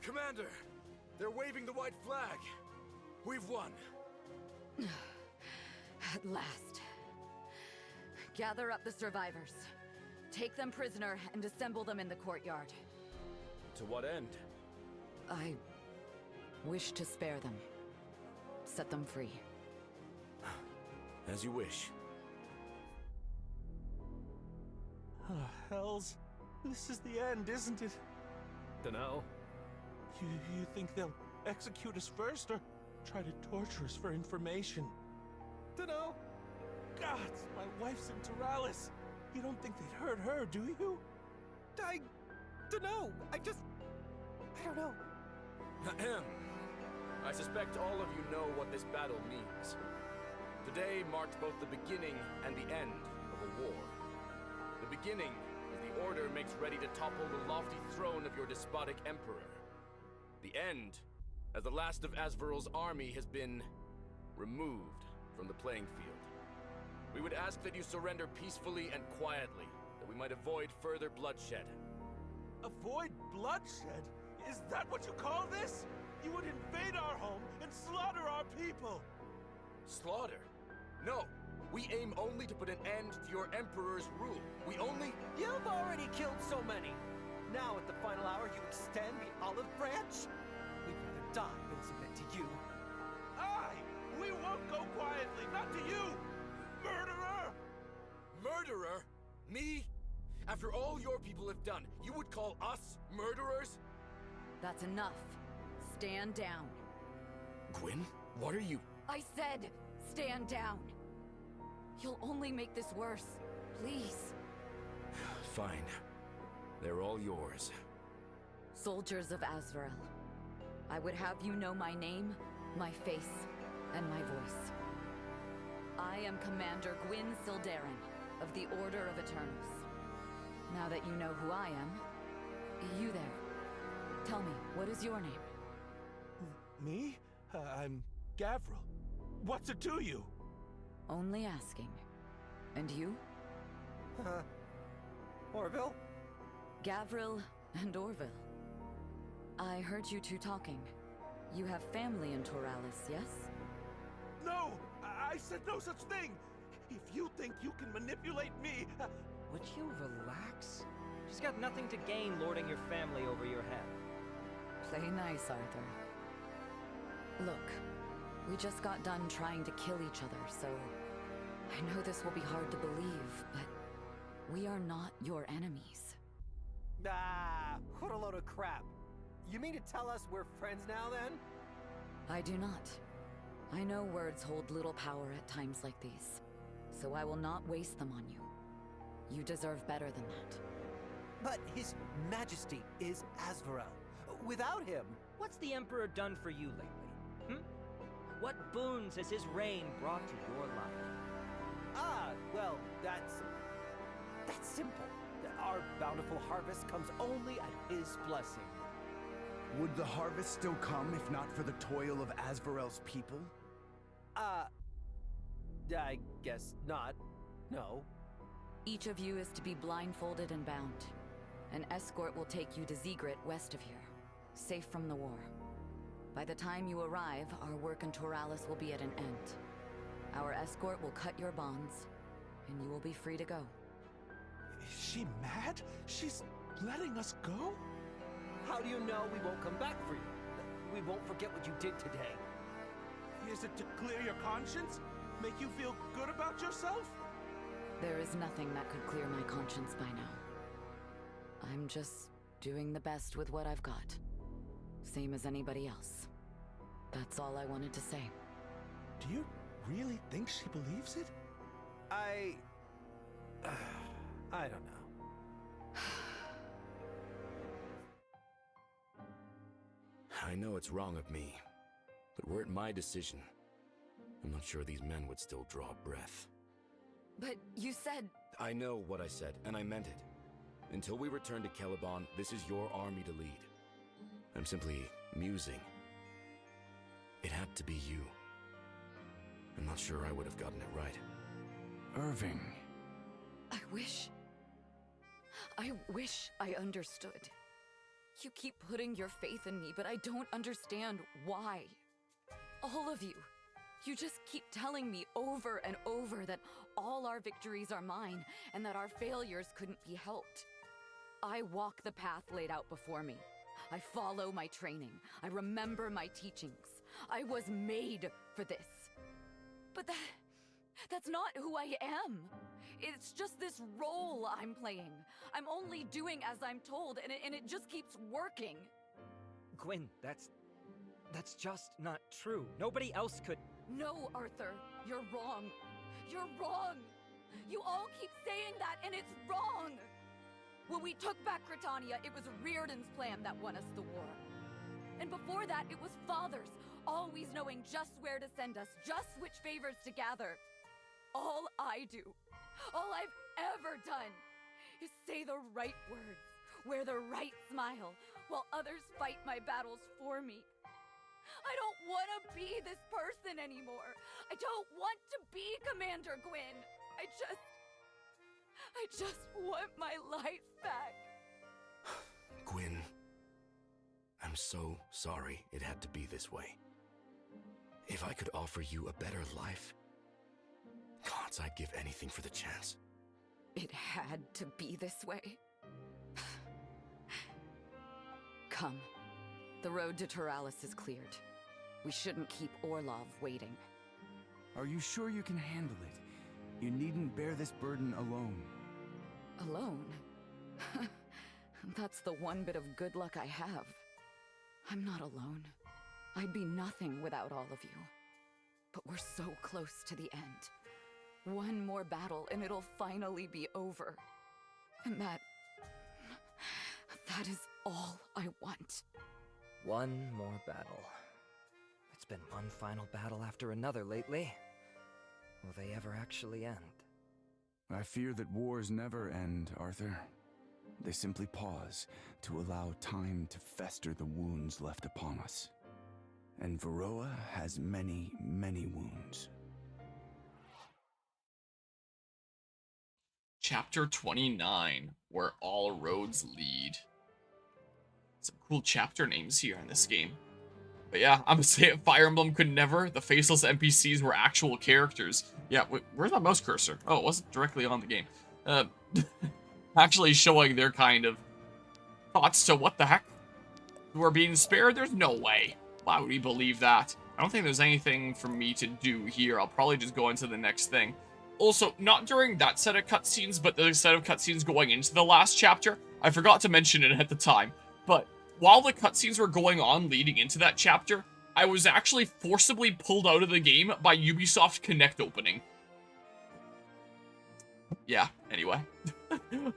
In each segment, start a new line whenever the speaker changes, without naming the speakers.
Commander! They're waving the white flag! We've won!
At last. Gather up the survivors. Take them prisoner and assemble them in the courtyard.
To what end?
I wish to spare them. Set them free.
As you wish.
Oh, hells. This is the end, isn't it?
Dunno.
You think they'll execute us first, or try to torture us for information?
Dunno.
Gods, my wife's in Toralis. You don't think they'd hurt her, do you?
I dunno. I don't know.
Ahem. I suspect all of you know what this battle means. Today marked both the beginning and the end of a war. The beginning as the Order makes ready to topple the lofty throne of your despotic emperor. The end as the last of Asveral's army has been removed from the playing field. We would ask that you surrender peacefully and quietly, that we might avoid further bloodshed.
Avoid bloodshed? Is that what you call this? You would invade our home and slaughter our people!
Slaughter? No! We aim only to put an end to your Emperor's rule. We only...
You've already killed so many. Now at the final hour you extend the olive branch? We'd rather die than submit to you.
Aye! We won't go quietly, not to you! Murderer!
Murderer? Me? After all your people have done, you would call us murderers?
That's enough. Stand down.
Gwyn, what are you...
I said, stand down. You'll only make this worse. Please.
Fine. They're all yours.
Soldiers of Asverel, I would have you know my name, my face, and my voice. I am Commander Gwyn Sildarin of the Order of Eternals. Now that you know who I am, you there. Tell me, what is your name?
Me? I'm Gavril. What's it to you?
Only asking. And you?
Orville?
Gavril and Orville. I heard you two talking. You have family in Toralis, yes?
No! I said no such thing! If you think you can manipulate me...
Would you relax? She's got nothing to gain lording your family over your head.
Play nice, Arthur. Look, we just got done trying to kill each other, so... I know this will be hard to believe, but... we are not your enemies.
Ah, what a load of crap. You mean to tell us we're friends now, then?
I do not. I know words hold little power at times like these, so I will not waste them on you. You deserve better than that.
But His Majesty is Asverel. Without him...
What's the Emperor done for you lately? What boons has his reign brought to your life?
Ah, well, that's simple. Our bountiful harvest comes only at his blessing.
Would the harvest still come if not for the toil of Asverel's people?
I guess not. No.
Each of you is to be blindfolded and bound. An escort will take you to Zegret west of here, safe from the war. By the time you arrive, our work in Toralis will be at an end. Our escort will cut your bonds, and you will be free to go.
Is she mad? She's letting us go?
How do you know we won't come back for you? We won't forget what you did today.
Is it to clear your conscience? Make you feel good about yourself?
There is nothing that could clear my conscience by now. I'm just doing the best with what I've got. Same as anybody else. That's all I wanted to say.
Do you really think she believes it?
I don't know.
I know it's wrong of me, but were it my decision, I'm not sure these men would still draw breath.
But you said...
I know what I said, and I meant it. Until we return to Celeborn, this is your army to lead. I'm simply musing. It had to be you. I'm not sure I would have gotten it right.
Irving.
I wish I understood. You keep putting your faith in me, but I don't understand why. All of you. You just keep telling me over and over that all our victories are mine and that our failures couldn't be helped. I walk the path laid out before me. I follow my training. I remember my teachings. I was made for this. But that's not who I am. It's just this role I'm playing. I'm only doing as I'm told, and it just keeps working.
Gwyn, that's just not true. Nobody else could...
No, Arthur, you're wrong. You're wrong. You all keep saying that, and it's wrong. When we took back Britannia, it was Riordan's plan that won us the war. And before that, it was Father's, always knowing just where to send us, just which favors to gather. All I do, all I've ever done, is say the right words, wear the right smile, while others fight my battles for me. I don't want to be this person anymore. I don't want to be Commander Gwyn. I just want my life back.
Gwyn, I'm so sorry it had to be this way. If I could offer you a better life, gods, I'd give anything for the chance.
It had to be this way. Come. The road to Turalis is cleared. We shouldn't keep Orlov waiting.
Are you sure you can handle it? You needn't bear this burden alone.
Alone? That's the one bit of good luck I have. I'm not alone. I'd be nothing without all of you. But we're so close to the end. One more battle and it'll finally be over. And that is all I want.
One more battle. It's been one final battle after another lately. Will they ever actually end?
I fear that wars never end, Arthur. They simply pause to allow time to fester the wounds left upon us. And Varroa has many, many wounds.
Chapter 29, Where All Roads Lead. Some cool chapter names here in this game. But yeah, I'm gonna say it, Fire Emblem could never. The faceless NPCs were actual characters. Yeah, where's my mouse cursor? Oh, it wasn't directly on the game. Actually showing their kind of thoughts to what the heck? We're being spared? There's no way. Why would we believe that? I don't think there's anything for me to do here. I'll probably just go into the next thing. Also, not during that set of cutscenes, but the set of cutscenes going into the last chapter. I forgot to mention it at the time, but while the cutscenes were going on leading into that chapter, I was actually forcibly pulled out of the game by Ubisoft Connect opening. Yeah, anyway.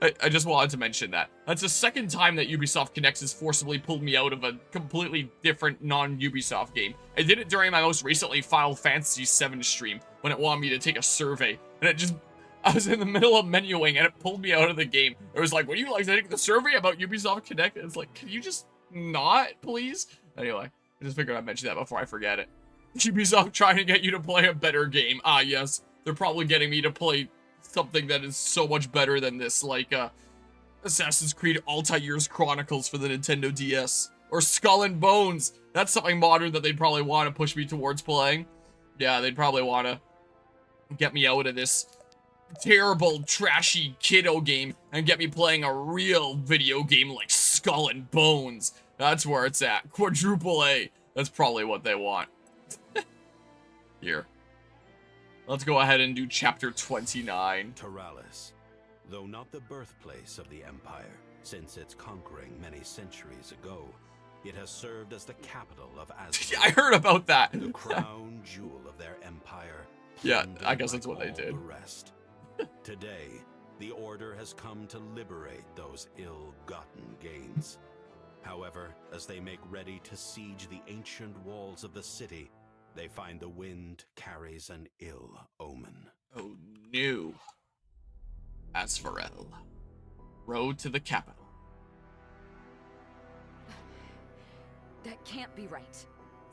I just wanted to mention that. That's the second time that Ubisoft Connect has forcibly pulled me out of a completely different non-Ubisoft game. I did it during my most recently Final Fantasy VII stream, when it wanted me to take a survey, and I was in the middle of menuing, and it pulled me out of the game. It was like, would you like to take the survey about Ubisoft Connect? And it's like, can you just not, please? Anyway, I just figured I'd mention that before I forget it. Ubisoft trying to get you to play a better game. Ah, yes. They're probably getting me to play something that is so much better than this, like, Assassin's Creed Altair's Chronicles for the Nintendo DS. Or Skull and Bones. That's something modern that they'd probably want to push me towards playing. Yeah, they'd probably want to get me out of this terrible, trashy kiddo game and get me playing a real video game like Skull and Bones. That's where it's at. Quadruple A. That's probably what they want. Here. Let's go ahead and do chapter 29.
Turalis, though not the birthplace of the Empire, since its conquering many centuries ago, it has served as the capital of Asgard.
I heard about that.
The crown jewel of their empire.
Yeah, I guess that's what they did.
The rest. Today, the Order has come to liberate those ill-gotten gains. However, as they make ready to siege the ancient walls of the city, they find the wind carries an ill omen.
Oh no. Asvarel. Road to the capital.
That can't be right.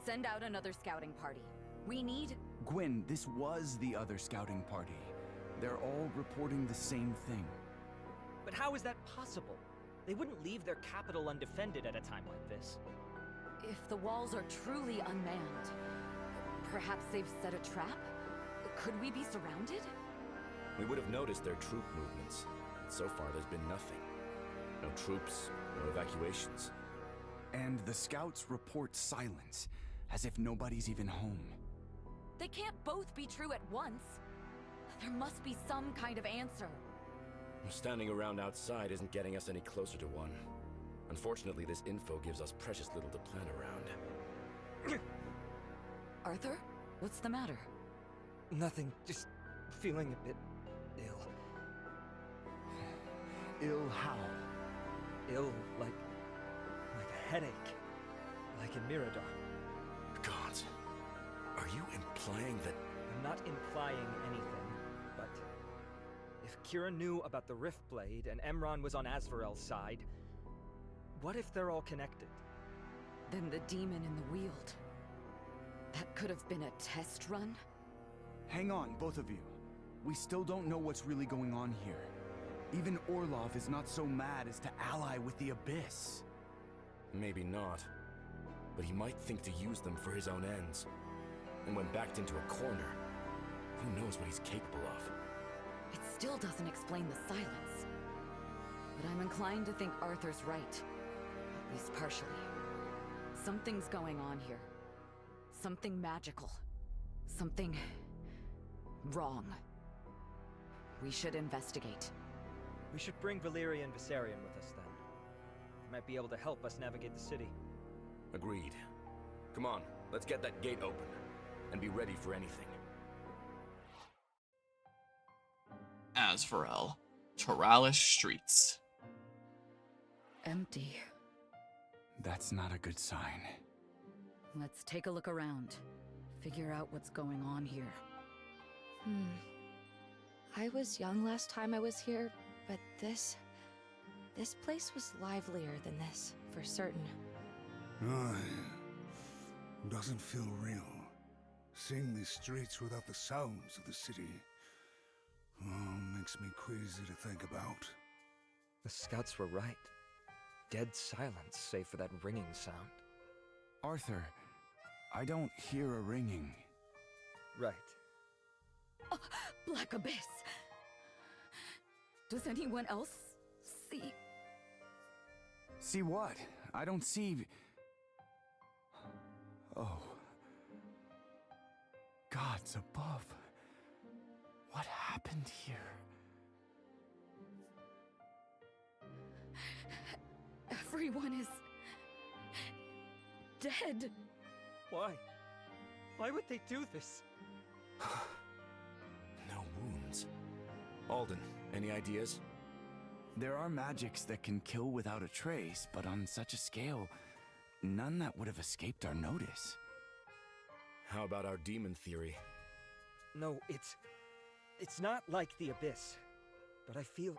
Send out another scouting party. We need...
Gwyn, this was the other scouting party. They're all reporting the same thing.
But how is that possible?
They wouldn't leave their capital undefended at a time like this.
If the walls are truly unmanned, perhaps they've set a trap? Could we be surrounded?
We would have noticed their troop movements. But so far, there's been nothing. No troops, no evacuations.
And the scouts report silence, as if nobody's even home.
They can't both be true at once. There must be some kind of answer.
Standing around outside isn't getting us any closer to one. Unfortunately, this info gives us precious little to plan around.
Arthur? What's the matter?
Nothing, just feeling a bit ill.
Ill how?
Ill like a headache. Like in Mirador.
Gods, are you implying that...
I'm not implying anything, but if Kira knew about the Rift Blade and Emron was on Azvarel's side, what if they're all connected?
Then the demon in the Weald. That could have been a test run?
Hang on, both of you. We still don't know what's really going on here. Even Orlov is not so mad as to ally with the Abyss.
Maybe not. But he might think to use them for his own ends. And when backed into a corner, who knows what he's capable of?
It still doesn't explain the silence. But I'm inclined to think Arthur's right. At least partially. Something's going on here. Something magical. Something... wrong. We should investigate.
We should bring Valyria and Viserion with us then. They might be able to help us navigate the city.
Agreed. Come on, let's get that gate open. And be ready for anything.
Azvarel. Toralish streets.
Empty.
That's not a good sign.
Let's take a look around. Figure out what's going on here.
I was young last time I was here, but this place was livelier than this, for certain.
Doesn't feel real. Seeing these streets without the sounds of the city makes me queasy to think about.
The scouts were right. Dead silence, save for that ringing sound.
Arthur, I don't hear a ringing.
Right.
Black Abyss! Does anyone else see?
See what? I don't see... Oh. Gods above. What happened here?
Everyone is... dead.
Why? Why would they do this?
No wounds. Alden, any ideas?
There are magics that can kill without a trace, but on such a scale, none that would have escaped our notice.
How about our demon theory?
No, it's not like the Abyss, but I feel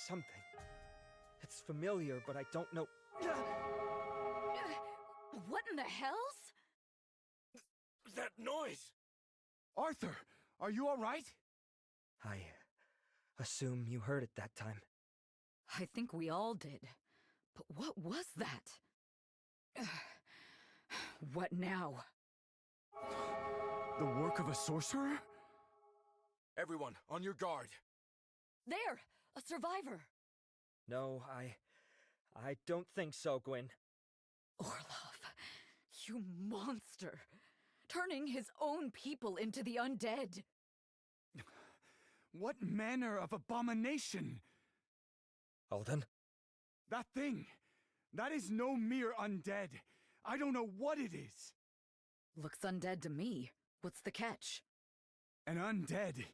something. It's familiar, but I don't know.
What in the hells?
That noise!
Arthur, are you all right?
I assume you heard it that time.
I think we all did. But what was that? What now?
The work of a sorcerer?
Everyone, on your guard.
There! A survivor!
No, I don't think so, Gwyn.
Orlov, you monster! Turning his own people into the undead!
What manner of abomination?
Alden?
That thing! That is no mere undead. I don't know what it is.
Looks undead to me. What's the catch?
An undead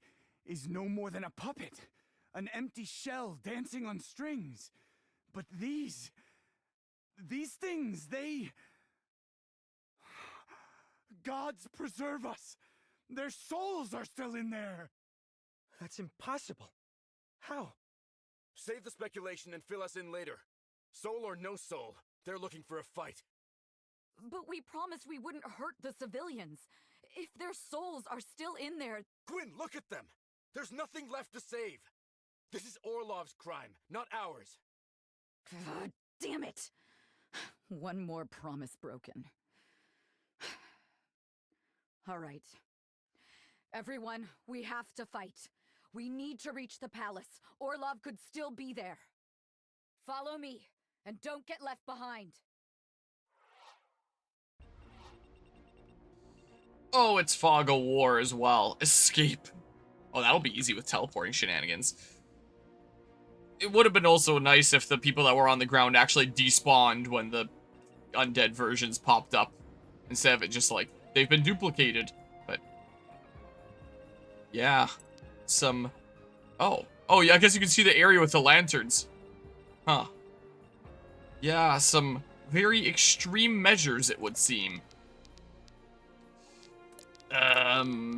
is no more than a puppet. An empty shell dancing on strings. But these things, they... Gods preserve us! Their souls are still in there!
That's impossible. How?
Save the speculation and fill us in later. Soul or no soul, they're looking for a fight.
But we promised we wouldn't hurt the civilians. If their souls are still in there...
Gwyn, look at them! There's nothing left to save! This is Orlov's crime, not ours.
God damn it! One more promise broken. All right. Everyone, we have to fight. We need to reach the palace. Orlov could still be there. Follow me, and don't get left behind.
Oh, it's Fog of War as well. Escape. Oh, that'll be easy with teleporting shenanigans. It would have been also nice if the people that were on the ground actually despawned when the undead versions popped up. Instead of it just like, they've been duplicated. But, yeah. Some... Oh, yeah, I guess you can see the area with the lanterns. Huh. Yeah, some very extreme measures, it would seem.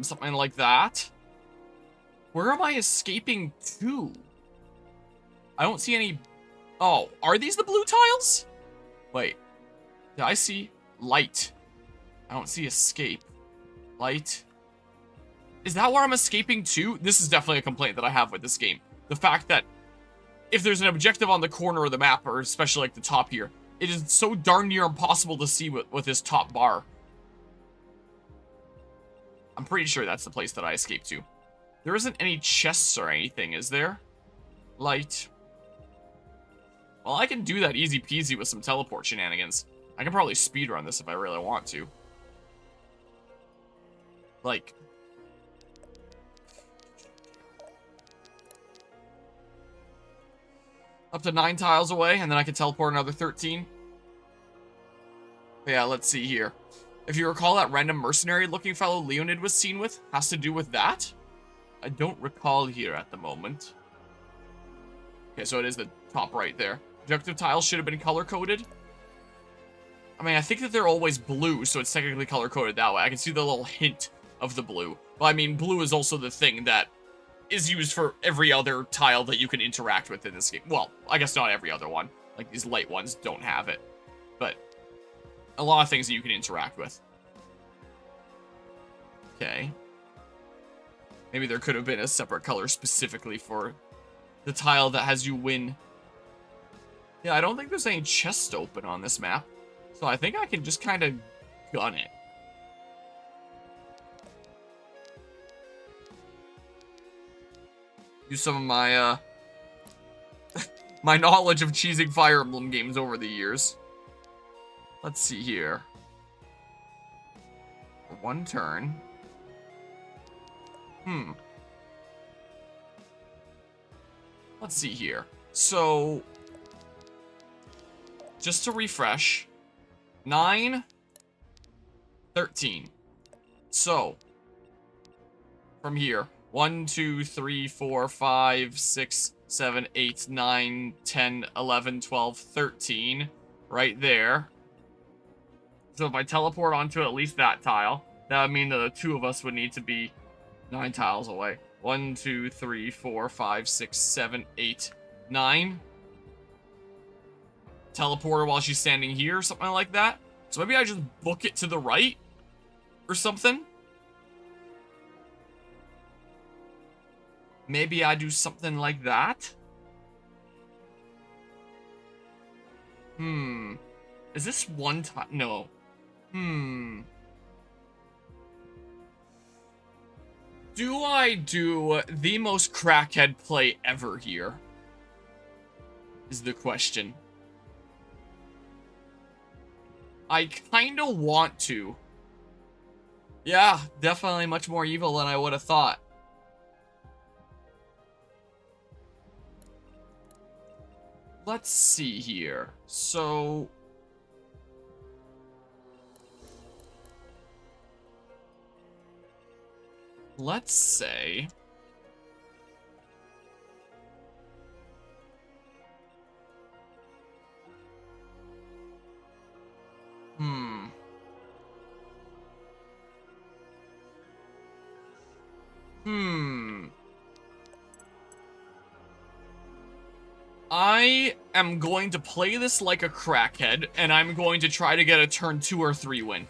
Something like that. Where am I escaping to? I don't see any... Oh, are these the blue tiles? Wait. Yeah, I see light. I don't see escape. Light. Is that where I'm escaping to? This is definitely a complaint that I have with this game. The fact that if there's an objective on the corner of the map, or especially like the top here, it is so darn near impossible to see with this top bar. I'm pretty sure that's the place that I escaped to. There isn't any chests or anything, is there? Light. Well, I can do that easy peasy with some teleport shenanigans. I can probably speedrun this if I really want to. Like... Up to 9 tiles away, and then I can teleport another 13. But yeah, let's see here. If you recall, that random mercenary-looking fellow Leonid was seen with has to do with that? I don't recall here at the moment. Okay, so it is the top right there. Objective tiles should have been color-coded. I mean, I think that they're always blue, so it's technically color-coded that way. I can see the little hint of the blue. But I mean, blue is also the thing that is used for every other tile that you can interact with in this game. Well, I guess not every other one. Like, these light ones don't have it. But a lot of things that you can interact with. Okay. Maybe there could have been a separate color specifically for the tile that has you win. Yeah, I don't think there's any chests open on this map. So I think I can just kind of gun it. Use some of my, my knowledge of cheesing Fire Emblem games over the years. Let's see here. For 1 turn. Let's see here. So, just to refresh, 9, 13. So, from here, 1, 2, 3, 4, 5, 6, 7, 8, 9, 10, 11, 12, 13. Right there. So if I teleport onto at least that tile, that would mean that the 2 of us would need to be 9 tiles away. 1, 2, 3, 4, 5, 6, 7, 8, 9. Teleport her while she's standing here, something like that. So maybe I just book it to the right or something. Maybe I do something like that. Is this 1 time? No. Do I do the most crackhead play ever here? Is the question. I kinda want to. Yeah, definitely much more evil than I would have thought. Let's see here. So... let's say... I am going to play this like a crackhead, and I'm going to try to get a turn 2 or 3 win.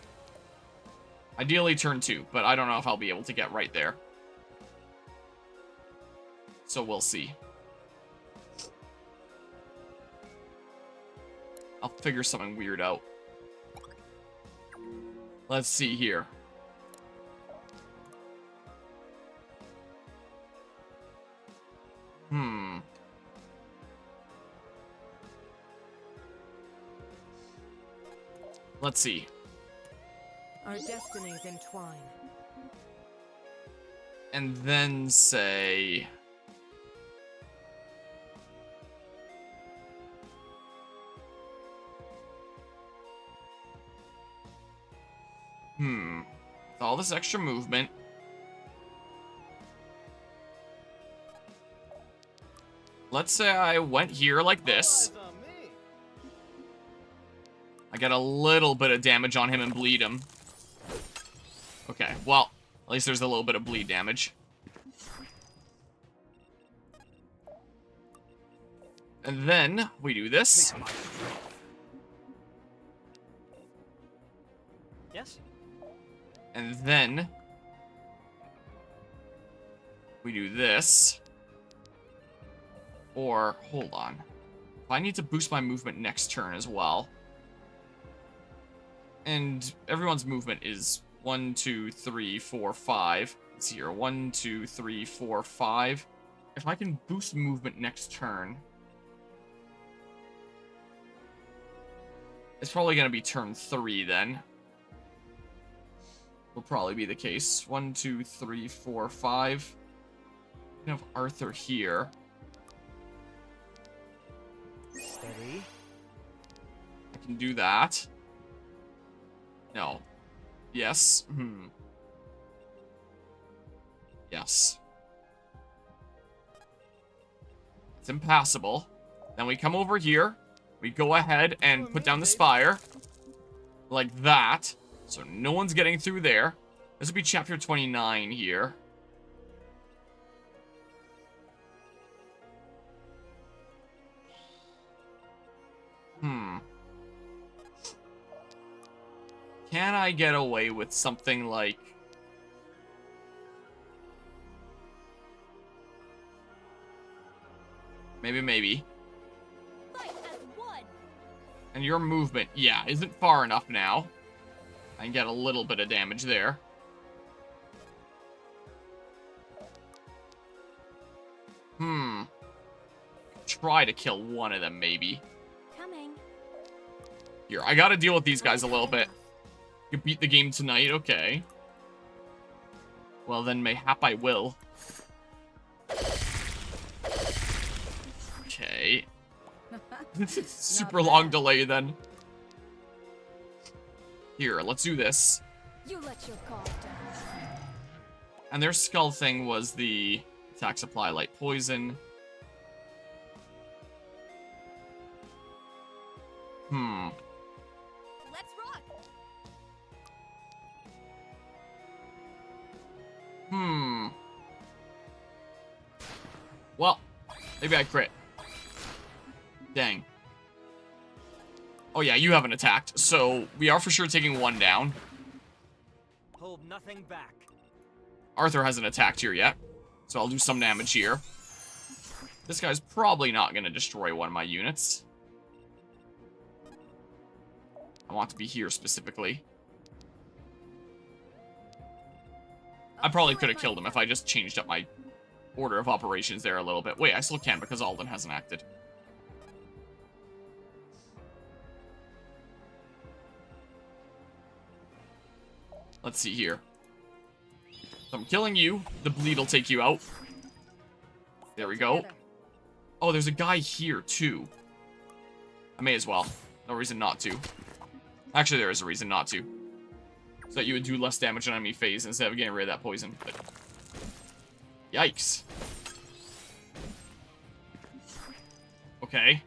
Ideally turn 2, but I don't know if I'll be able to get right there. So we'll see. I'll figure something weird out. Let's see here. Let's see.
Our destinies entwine.
And then say... With all this extra movement... Let's say I went here like this. I get a little bit of damage on him and bleed him. Okay, well, at least there's a little bit of bleed damage. And then we do this.
Yes?
And then we do this. Or, hold on. If I need to boost my movement next turn as well. And everyone's movement is 1, 2, 3, 4, 5. Let's see here. 1, 2, 3, 4, 5. If I can boost movement next turn, it's probably going to be turn 3 then. Will probably be the case. 1, 2, 3, 4, 5. We can have Arthur here.
Steady.
I can do that. No. Yes. Yes. It's impassable. Then we come over here. We go ahead and put down the spire. Like that. So no one's getting through there. This would be chapter 29 here. Can I get away with something like... Maybe.
Fight as one.
And your movement, yeah, isn't far enough now. I can get a little bit of damage there. Try to kill one of them, maybe.
Coming.
Here, I gotta deal with these guys a little bit. You beat the game tonight, okay. Well, then mayhap I will. Okay. Super long delay, then. Here, let's do this.
You let your guard down.
And their skull thing was the attack supply, light poison.
Let's rock.
Well, maybe I crit. Dang. Oh yeah, you haven't attacked, so we are for sure taking one down.
Hold nothing back.
Arthur hasn't attacked here yet, so I'll do some damage here. This guy's probably not going to destroy one of my units. I want to be here specifically. I probably could have killed him if I just changed up my order of operations there a little bit. Wait, I still can because Alden hasn't acted. Let's see here. So I'm killing you. The bleed will take you out. There we go. Oh, there's a guy here, too. I may as well. No reason not to. Actually, there is a reason not to. So that you would do less damage on enemy phase instead of getting rid of that poison. But... Yikes. Okay.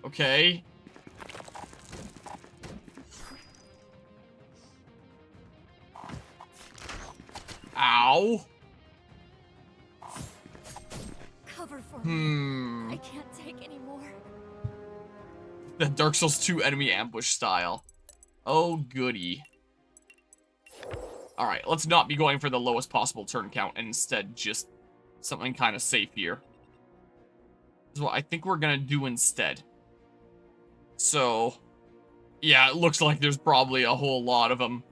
Okay. Ow.
Cover for me. I can't take any more.
The Dark Souls 2 enemy ambush style. Oh, goody. Alright, let's not be going for the lowest possible turn count and instead just something kind of safe here. is what I think we're gonna do instead. So, yeah, it looks like there's probably a whole lot of them.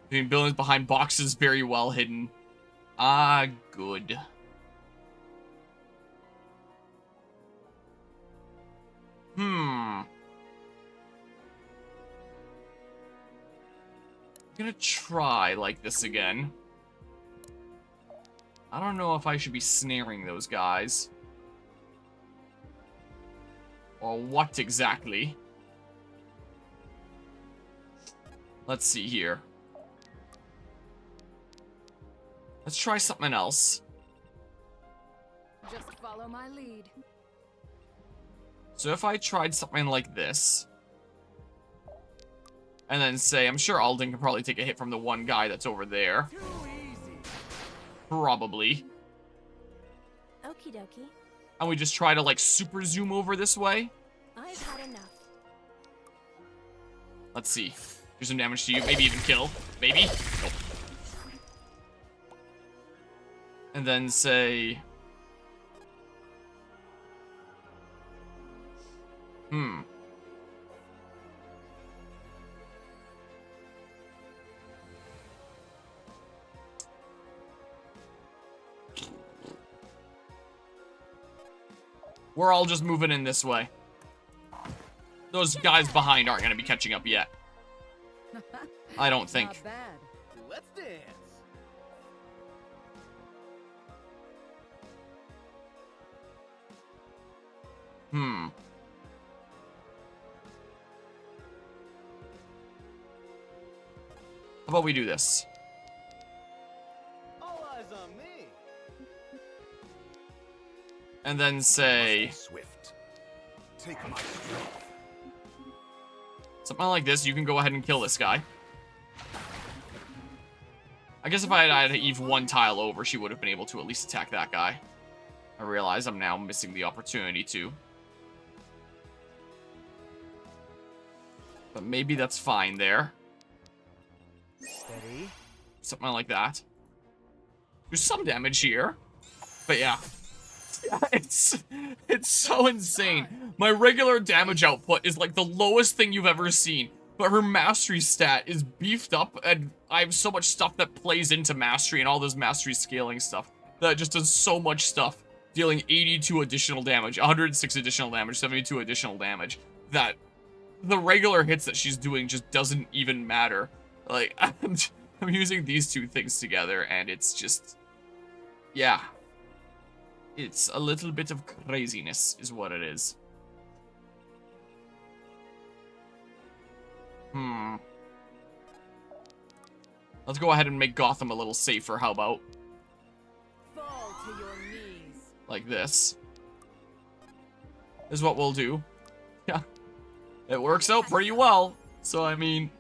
Being buildings behind boxes very well hidden. Ah, good. I'm gonna try like this again. I don't know if I should be snaring those guys. Or what exactly. Let's see here. Let's try something else.
Just follow my lead.
So if I tried something like this, and then say, I'm sure Alden can probably take a hit from the one guy that's over there. Probably.
Okie dokie.
And we just try to, like, super zoom over this way.
I've had enough.
Let's see. Do some damage to you. Maybe even kill. Maybe. Nope. And then say... We're all just moving in this way. Those guys behind aren't going to be catching up yet. I don't think.
Not bad.
Let's dance.
How about we do this?
All eyes on me.
And then say...
Swift. Take my strength.
Something like this. You can go ahead and kill this guy. I guess if I had Eve one tile over, she would have been able to at least attack that guy. I realize I'm now missing the opportunity to. But maybe that's fine there.
Steady.
Something like that. There's some damage here. But yeah. It's so insane. My regular damage output is like the lowest thing you've ever seen. But her mastery stat is beefed up, and I have so much stuff that plays into mastery and all this mastery scaling stuff that just does so much stuff, dealing 82 additional damage, 106 additional damage, 72 additional damage, that the regular hits that she's doing just doesn't even matter. Like, I'm using these two things together, and it's just, yeah. It's a little bit of craziness, is what it is. Let's go ahead and make Gotham a little safer, how about?
Fall to your knees.
Like this. Is what we'll do. Yeah. It works out pretty well. So, I mean...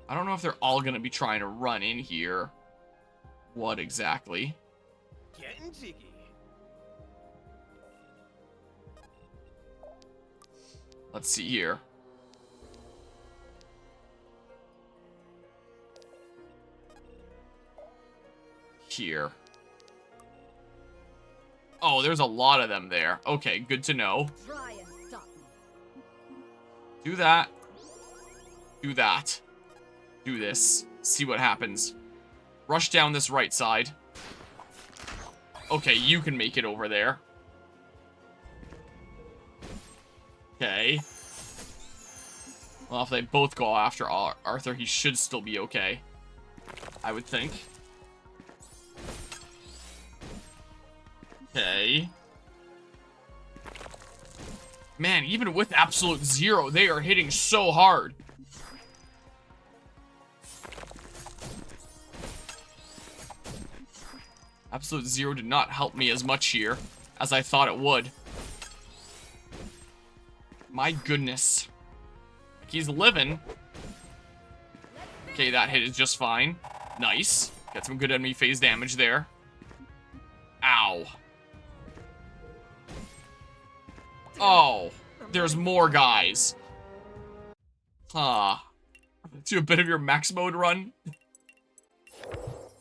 I don't know if they're all gonna be trying to run in here. What exactly?
Getting jiggy.
Let's see here. Here. Oh, there's a lot of them there. Okay, good to know.
Try and stop me.
Do that. Do that. Do this. See what happens. Rush down this right side. Okay, you can make it over there. Okay. Well, if they both go after Arthur, he should still be okay. I would think. Okay. Man, even with absolute zero, they are hitting so hard. Absolute zero did not help me as much here as I thought it would. My goodness. He's living. Okay, that hit is just fine. Nice. Get some good enemy phase damage there. Ow. Oh, there's more guys. Huh. Do a bit of your max mode run.